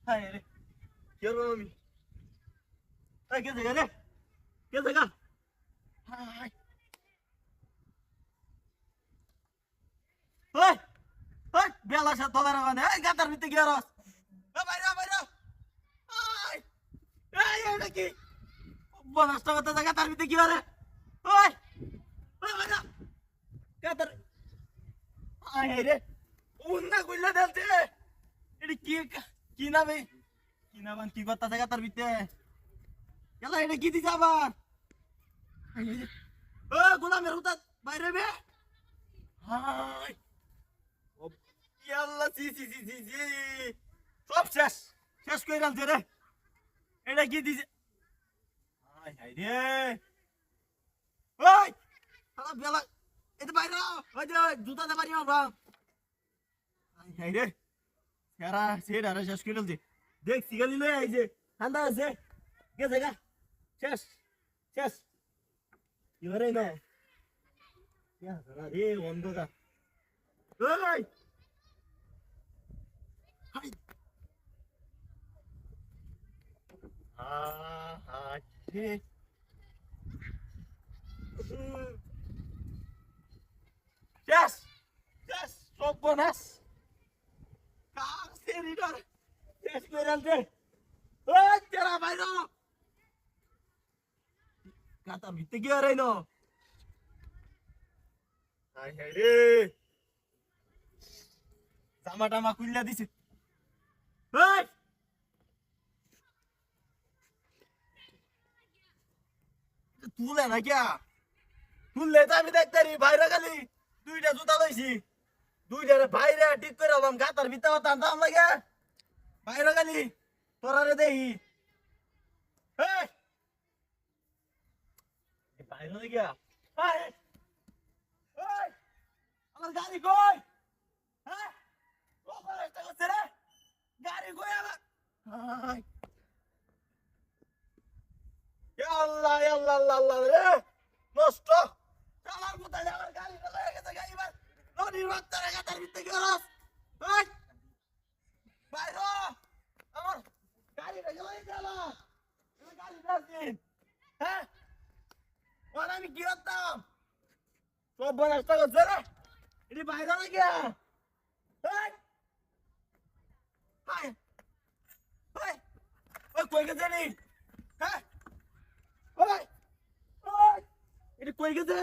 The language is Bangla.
হায় রে কি করবো আমি? এই কে জায়গা রে? কে জায়গা? হায় ওই ওই বেলা সে তলার মানে এই গাতার ভিতরে গিয়ে রস বাইরে বাইরে এই এই এটা কি বনস্ত করতে জায়গা তার ভিতরে কি করে ওই ওই বাইরে গাতার আয় রে উন্না কইলা দেলতে এটা কি কি না ভাই কি না বান কি করতে জায়গা তার ভিতরে কেলা এটা কি দিছ আবার ও গোলামের হুতা বাইরে বে হাই ও ইয়াল্লা সি সি সি সি সি সব শেষ শেষ করে রাখছে রে এটা কি দিছে হাই হাই রে ওই শালা বেলা এটা বাইরে ওই যে জুতা দে পারি আমরা হাই হাই রে সারা সেটা রে শেষ করে রাখছে দেখ সিগালি লই আইছে ঠান্ডা আছে গেছে গা শেষ শেষ 이거래 너. 야, 이 원도다. 어이! 하이. 아, 씨. Yes! Yes! Soponas! Seridor! Esperante! Oh, tera bayro! Kata bitte gare no. High high রে জামা টামা খুললা দিছে এই তুলে না কিয়া তুললে তো আমি দেখতারি বাইরে খালি দুইটা জুতা লইছি দুইটারে বাইরে ঠিক করে আলাম গাতার ভিতরে টানতাম লাগে বাইরে খালি তোরারে দেখি এই বাইরে গিয়া আমার গাড়ি কই হ্যাঁ ওখানে একটা করছে রে গাড়ি কই আমার হাই আল্লাহ আল্লাহ আল্লাহ আল্লাহ রে নষ্ট আমার কোথায় আমার গাড়ি ফেলে গেছে গাড়ি বার নদীর মাত্রা গাতার ভিতরে গরস এই বাইরে আমার গাড়িটা গেলাই গেল তুমি গাড়ি দাসিন হ্যাঁ ওরা আমি কি করতাম সব বনস্ত করছে রে এটি বাইরে না গিয়া এই হাই ওই ওই কই গেছে নি হ্যাঁ ওই ওই এটি কই গেছে